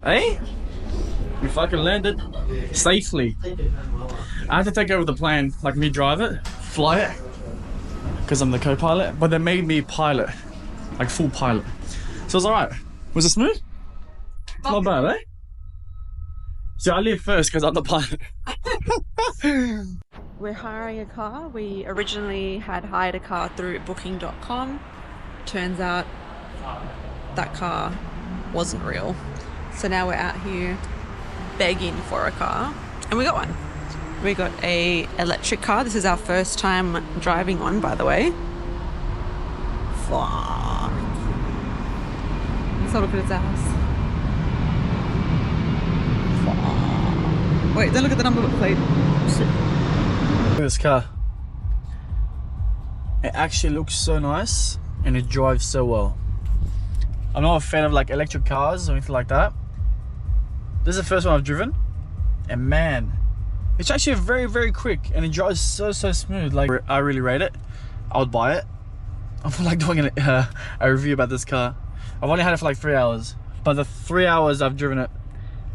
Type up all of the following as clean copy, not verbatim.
Hey? We fucking landed safely. I had to take over the plane, like me drive it, fly it, because I'm the co-pilot, but they made me pilot, like full pilot. So it was alright. Was it smooth? Not bad, eh? So I leave first because I'm the pilot. We're hiring a car. We originally had hired a car through booking.com. Turns out that car wasn't real. So now we're out here begging for a car, and we got one. We got a electric car. This is our first time driving one, by the way. Fuck. Let's have a look at its ass. Fuck. Wait, don't look at the number plate. Look at this car. It actually looks so nice and it drives so well. I'm not a fan of like electric cars or anything like that. This is the first one I've driven, and man, it's actually very, very quick and it drives so smooth. Like, I really rate it. I would buy it. I feel like doing a review about this car. I've only had it for like 3 hours, but the 3 hours I've driven it,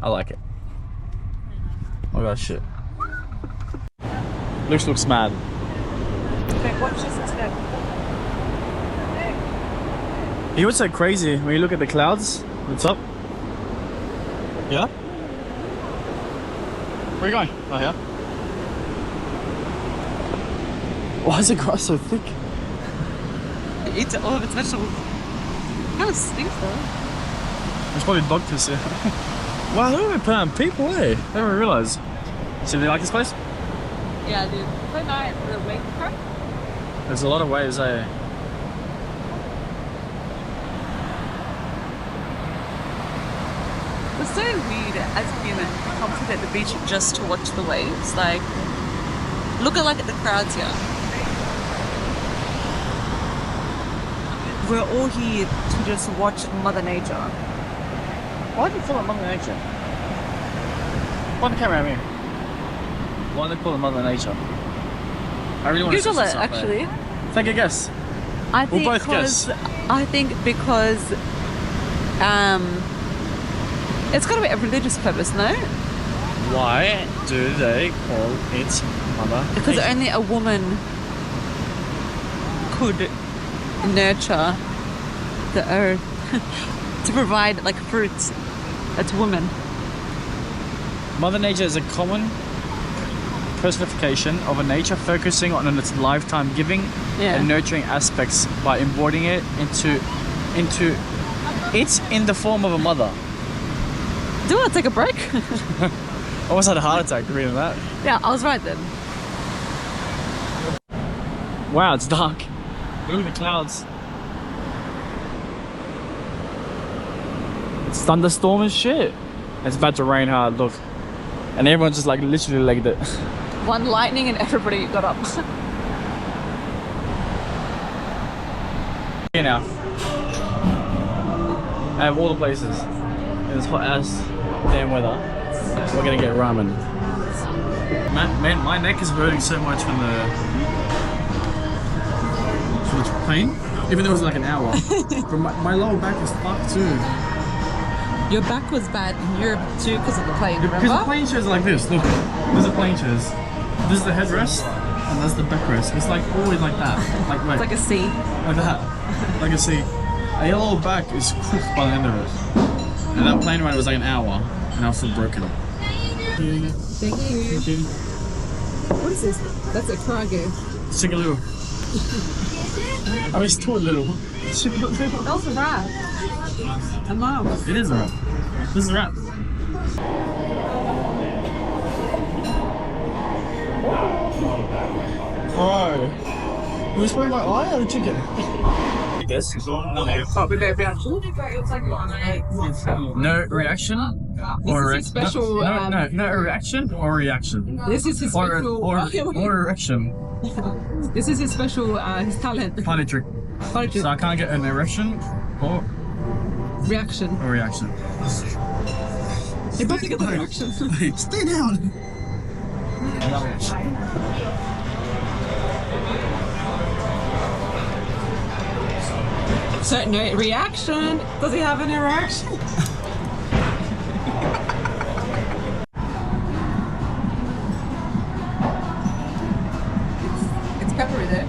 I like it. Look at that shit. Looks mad. Okay, watch this instead. You would say crazy when you look at the clouds. What's up? Yeah? Where are you going? Oh, yeah? Why is the grass so thick? It eats all of its vegetables. Kind of stinks though. There's probably dog piss here. Wow, look at people, eh? I never realised. So, do you like this place? Yeah, dude. Quite nice. The wake car. There's a lot of waves, eh? It's so weird as a human comes at the beach just to watch the waves. Like, look at the crowds here. We're all here to just watch Mother Nature. Why do you call it Mother Nature? Point the camera at me. Why do they call it Mother Nature? I really want to Google it, actually. Take a guess. I think We'll both guess. I think because it's got to be a religious purpose, no? Why do they call it Mother Because Nature? only a woman could nurture the earth to provide like fruits. It's women. Mother Nature is a common personification of a nature focusing on its lifetime giving and nurturing aspects by embodying it into it's in the form of a mother. Do you want to take a break? I almost had a heart attack reading that. Yeah, I was right then. Wow, it's dark. Look at the clouds. It's thunderstorm and shit. It's about to rain hard, look. And everyone's just like literally legged it. One lightning and everybody got up. Here now. I have all the places. In this hot ass damn weather. We're gonna get ramen. Man, my neck is hurting so much from the plane. Even though it was like an hour. But my lower back is fucked too. Your back was bad in Europe too because of the plane, remember? Because the plane chairs are like this. Look, these are plane chairs. This is the headrest, and that's the backrest. It's like always like that. Like wait. It's like a C. Like that. Like a C. A yellow back is cooked by the end of it. And that plane ride was like an hour, and I was still broken. Thank you. Thank you. What is this? That's a cargo. Singaloo. I mean, it's too little. That was a wrap. A mouse. It is a wrap. This is a wrap. Oh. You spraying my eye or the chicken? This? Oh, with no reaction? No reaction? Or This is special. No reaction or reaction? This is his special. Or erection. This is his special. His talent. Party trick. Party trick. So I can't get an erection or Reaction. reaction. They both get the reaction. Stay down. So no reaction. Does he have any reaction? It's peppery there.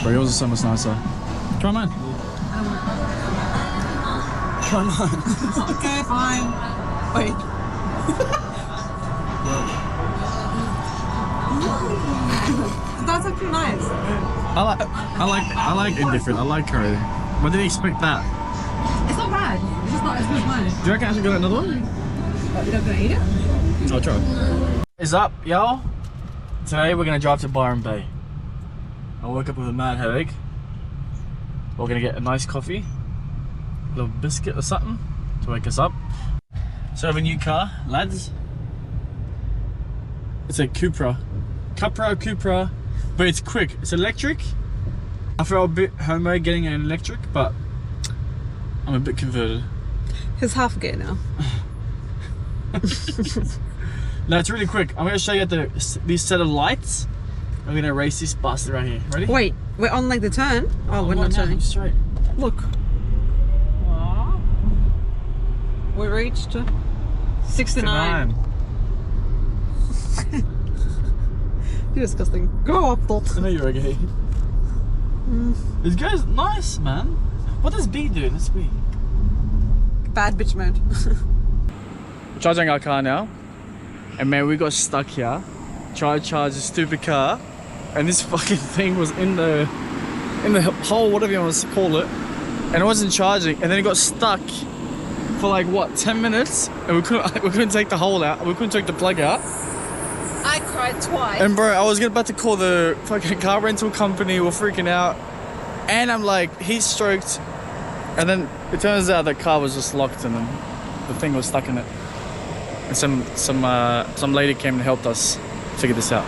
Bro, yours is so much nicer. Try mine. Try mine. Okay, fine. Wait. That's actually nice. I like indifferent. I like curry. What did you expect that? It's not bad. It's just not as good as mine. Do you reckon I should get another one? You're not gonna eat it? I'll try. Is up, y'all. Today we're gonna drive to Byron Bay. I woke up with a mad headache. We're gonna get a nice coffee, a little biscuit or something to wake us up. So I have a new car, lads. It's a Cupra, but it's quick. It's electric. I feel a bit homo getting an electric, but I'm a bit converted. He's half gay now. No, it's really quick. I'm gonna show you these set of lights. I'm gonna race this bastard right here. Ready? Wait, we're on like the turn? Oh, we're not turning. Straight. Look. Aww. We reached 69. You're disgusting. Grow up, Dot. I know you're okay. This guy's nice, man. What does B do? Let's B. Bad bitch mode. We're charging our car now. And man, we got stuck here. Tried to charge this stupid car. And this fucking thing was in the hole, whatever you want to call it. And it wasn't charging. And then it got stuck for like, what, 10 minutes? And we couldn't take the hole out. We couldn't take the plug out. I cried twice. And bro, I was about to call the fucking car rental company. We're freaking out. And I'm like, heat stroked. And then it turns out the car was just locked and the thing was stuck in it. And some lady came and helped us figure this out.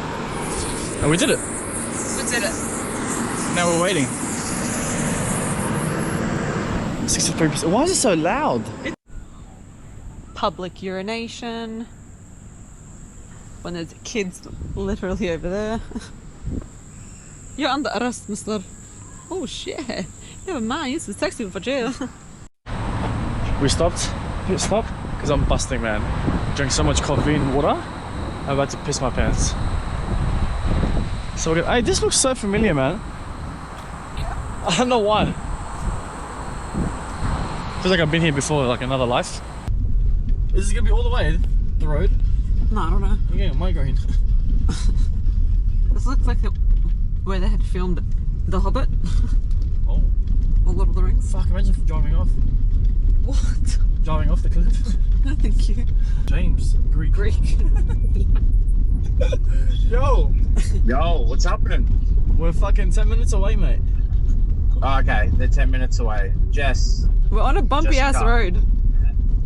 And we did it. We did it. Now we're waiting. 63%. Why is it so loud? Public urination. When there's kids literally over there. You're under arrest, mister. Oh shit. Never mind, you should text him for jail. We stopped. Hit stop. Because I'm busting, man. Drank so much coffee and water. I'm about to piss my pants. So we're gonna, hey, this looks so familiar, man. I don't know why. Feels like I've been here before, like another life. Is this gonna be all the way, the road? No, I don't know. Yeah, migraine. This looks like where they had filmed The Hobbit. Oh. Or Lord of the Rings. Fuck, imagine driving off. What? Driving off the cliff. No, thank you. James, Greek. Yo! Yo, what's happening? We're fucking 10 minutes away, mate. Oh, okay, they're 10 minutes away. Jess, We're on a bumpy ass Jessica. road.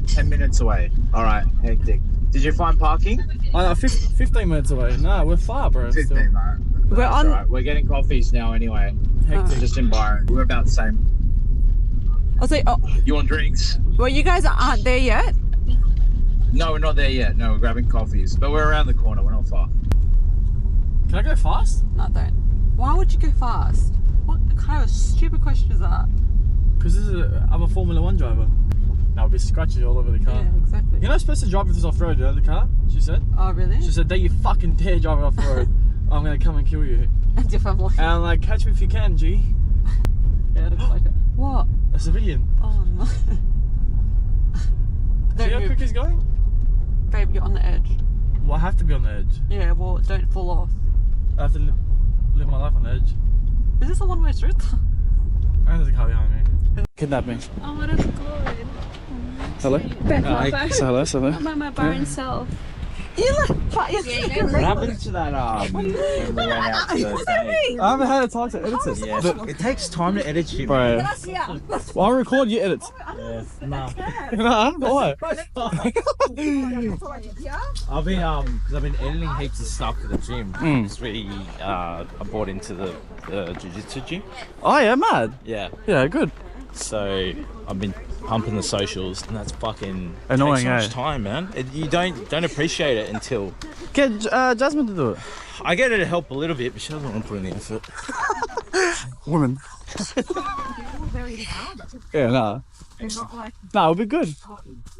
10 minutes away. Alright, hectic. Did you find parking? Oh, no, 15 minutes away. Nah, we're far, bro. 15, still. mate. We're That's on- alright. We're getting coffees now anyway. Hectic. Just in Byron. We're about the same. I'll say, oh, You want drinks? well, you guys aren't there yet. No, we're not there yet. No, we're grabbing coffees. But we're around the corner. We're not far. Can I go fast? No, don't. Why would you go fast? What kind of stupid question is that? Because I'm a Formula 1 driver. Now I'll be scratches all over the car. Yeah, exactly. You're not supposed to drive with this off-road, the car, she said. Oh, really? She said, don't you fucking dare drive off-road. I'm going to come and kill you. And your family. And I'm like, catch me if you can, G. Yeah, it looks like it. What? A civilian. Oh, no. See Don't how move. quick he's going? Babe, you're on the edge. Well, I have to be on the edge. Yeah, well, don't fall off. I have to live my life on the edge. Is this a one-way street? And there's a car behind me. Kidnap me. Oh, that's good. Hello? Back my bar. Say hello, say hello. I'm at my Byron self. You look fat. What happened to that, when we went out to the day? I haven't had a time to edit it. Yeah. It takes time to edit shit. Bro. Well, I'll record, you edit. Yeah. Nah. Nah, why? I've been editing heaps of stuff for the gym. Because I bought into the jiu-jitsu gym. Oh yeah, mad. Yeah. Yeah, good. So I've been pumping the socials, and that's fucking Annoying, takes so much eh? time, man. You don't appreciate it until Get Jasmine to do it. I get her to help a little bit, but she doesn't want to put in the effort. Women. Yeah, nah. Nah, it'll be good.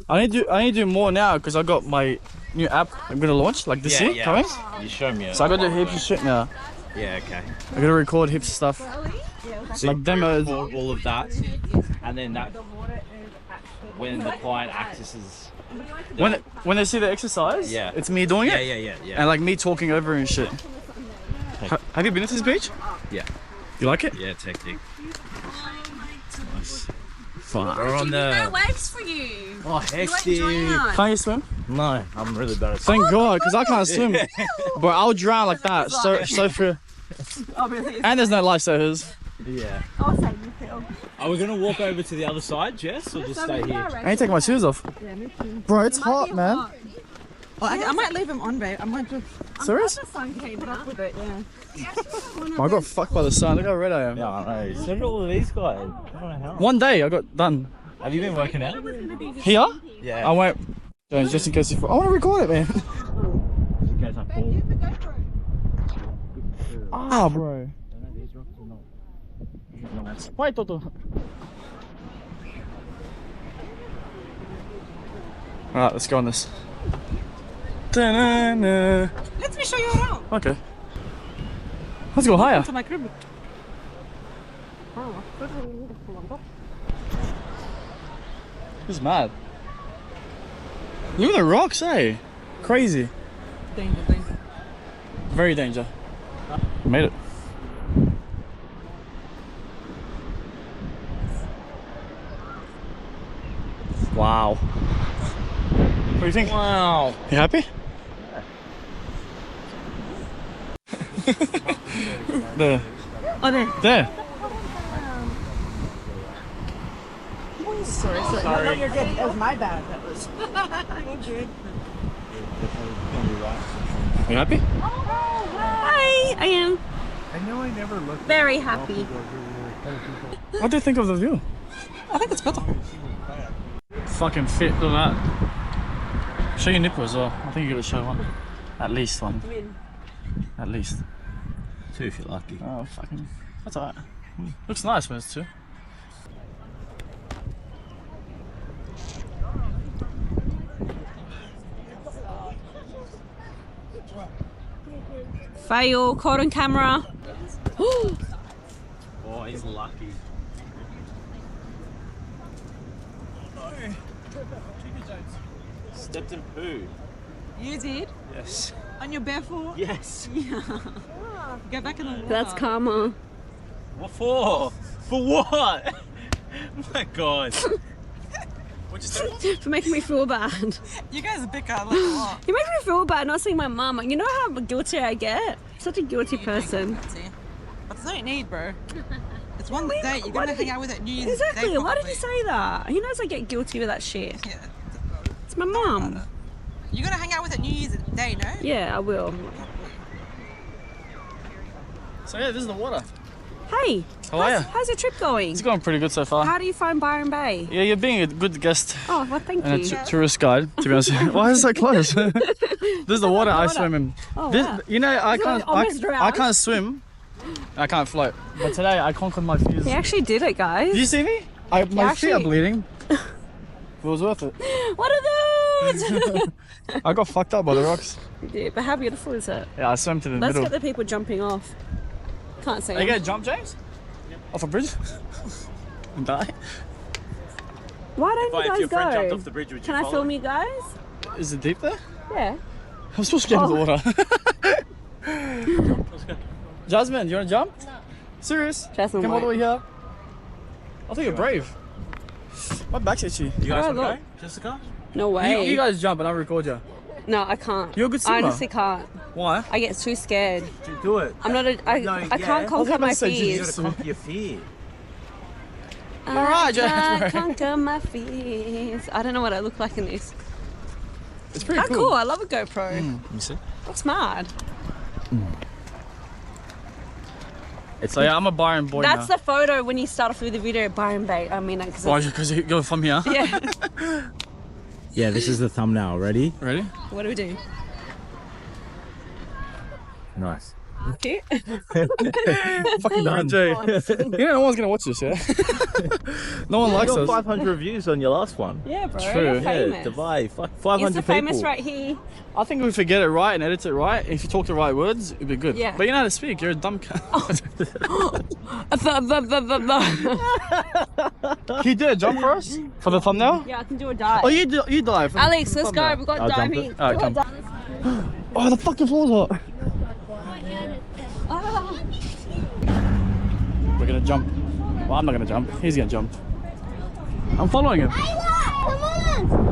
I need to do more now because I got my new app I'm gonna launch like this year coming. You show me. So I gotta do heaps of shit now. Yeah, okay. I gotta record heaps of stuff. So Like demos. all of that, and then that when the client accesses. When they see the exercise, Yeah. it's me doing it. Yeah. And like me talking over and shit. Have you been to this beach? Yeah. You like it? Yeah, it's hectic. Fine. We're on the. waves for you. Oh, hectic. Can't you swim? No, I'm really bad at Thank God, because I can't swim. But I'll drown like that. So for. And there's no lifesavers. Yeah. Are we gonna walk over to the other side, Jess, or just stay here? I ain't taking my shoes off. Bro, it's hot, man. I might leave them on, babe. I might just. Serious? Put up with it, yeah. I got fucked by the sun. Look how red I am. Yeah, I know. So did all of these guys. I don't know how. One day I got done. Have you been working out? Here? Yeah. I went. Just in case you. I want to record it, man. In case I fall. Ah, bro. Wait, Toto. Alright, let's go on this. Da-na-na. Let me show you around. Okay. Let's go higher. To my crib. Who's mad? Look at the rocks, eh? Crazy. Danger. Very danger. Made it. Wow. What do you think? Wow. You happy? There. Oh, there. There. Sorry. No, you're good. That was my bad. That was. Are you happy? Hi, I am. I know I never looked. Very happy. What do you think of the view? I think it's better. Fucking fit, look at that. Show your nipple as well. I think you gotta show one. At least one. At least. 2 if you're lucky. Oh, fucking. That's alright. Looks nice when it's 2. Fail, caught on camera. Oh, he's lucky. Stepped in poo. You did? Yes. On your barefoot? Yes. Go back in the water. That's karma. What for? For what? Oh my God. What'd you say? For making me feel bad. You guys bicker like a lot. You make me feel bad not seeing my mum. You know how guilty I get? Such a guilty person. But there's no need, bro. It's one day. You're gonna hang out with it New Year's Day. Exactly. Why did probably. you say that? He knows I get guilty with that shit. Yeah. It's my mum. You're gonna hang out with it New Year's Day, no? Yeah, I will. So yeah, this is the water. Hey, How are ya? how's your trip going? It's going pretty good so far. How do you find Byron Bay? Yeah, you're being a good guest Oh, well, thank and a you. tourist guide, to be honest. Why is it so close? This is the water I swim in. Oh, This, wow. you know, I can't, almost I drowned. can't swim. I can't float. But today I conquered my fears. He actually did it, guys. Did you see me? My feet are actually- bleeding. It was worth it. What are those? I got fucked up by the rocks. Yeah, but how beautiful is it? Yeah, I swam to the Let's middle. get the people jumping off. Can't see Are you them. gonna jump, James? Off a bridge? And die? Why don't If you your friend guys jumped go? off the bridge, would you Can I follow? film you guys? Is it deep there? Yeah. I'm supposed to get in the water. Let's go. Jasmine, you wanna jump? No. Serious? Jasmine Come all the way won't. here. I think you're brave. My back's itchy. You guys Oh, want to look. go, Jessica? No way. You guys jump and I'll record you. No, I can't. You're a good I swimmer. honestly can't. Why? I get too scared. Do it. I'm not a. I No, I yeah. can't conquer about my to say, You fears. gotta conquer your fear. Alright, I Jasmine. can't conquer my fears. I don't know what I look like in this. It's pretty How cool. I love a GoPro. You see? That's mad. So yeah, I'm a Byron boy That's now. the photo when you start off with the video, Byron Bay. I mean, because Why? Because you're from here? yeah. Yeah, this is the thumbnail. Ready? Ready? What do we do? Nice. Cute. Fucking Jay. You know, no one's gonna watch this, yeah? No one likes You us. got 500 reviews on your last one. Yeah, bro. True. You're Yeah, famous. Dubai, 500 Insta people. famous right here. I think if we get it right and edit it right, if you talk the right words, it'd be good. Yeah. But you know how to speak, you're a dumb cunt. Can you do a jump for us? For the thumbnail? Yeah, I can do a dive. Oh, you dive. Alex, let's go. We've got I'll jump diving. it. Alright, come. Oh, the fucking floor's hot. We're gonna jump. Well, I'm not gonna jump. He's gonna jump. I'm following him. Come on!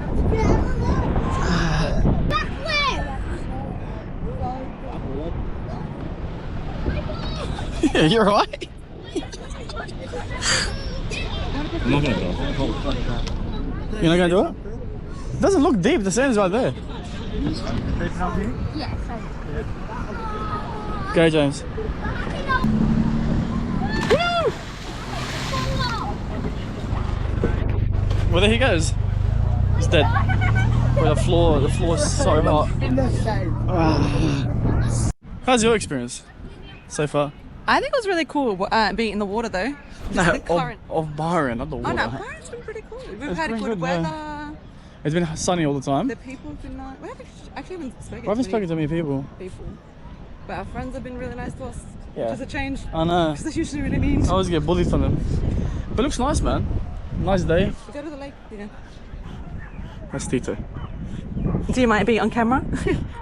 Yeah, you're right. I'm not gonna go. You're not gonna do it? It doesn't look deep. The sand's right there. Yes, Go, James. Well, there he goes. He's dead. Where the floor's so hot. How's your experience so far? I think it was really cool being in the water though. No, The current. of Byron, not the Oh water. no, Byron's been pretty cool. We've It's had been good good, weather. yeah. It's been sunny all the time. The people have been nice. We haven't actually haven't spoken We haven't to spoken to many people. people. But our friends have been really nice to us. Yeah. Which is a change. I know. Because they're usually really mean. I always get bullied from them. But it looks nice, man. Nice day. We go to the lake, yeah. That's Tito. Do you mind being on camera?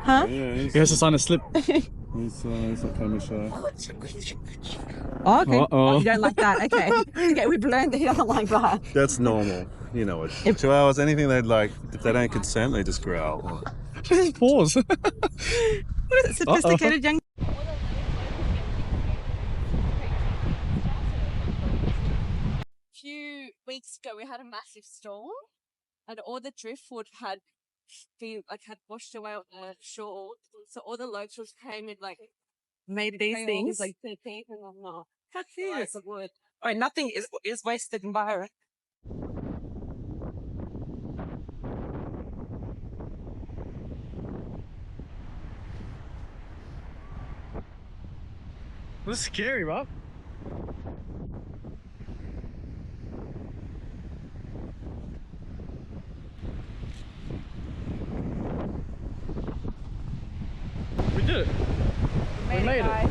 Huh? He has to sign a slip. He's not camera shy. Oh, okay. Uh-oh. Oh, you don't like that. Okay. Okay, we've learned that he doesn't like that. That's normal. You know it. 2 hours, anything they'd like, if they don't consent, they just growl. Just pause. What is it? Sophisticated young. A few weeks ago, we had a massive storm, and all the driftwood had washed away on the shore. So all the locals came and Made these things. like the people and whatnot. How cute. Lots of wood. Oh, nothing is wasted in Byron. This is scary, bro. We did it. We made it.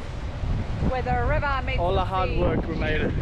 Where the river meets All the the hard sea. work, we made it.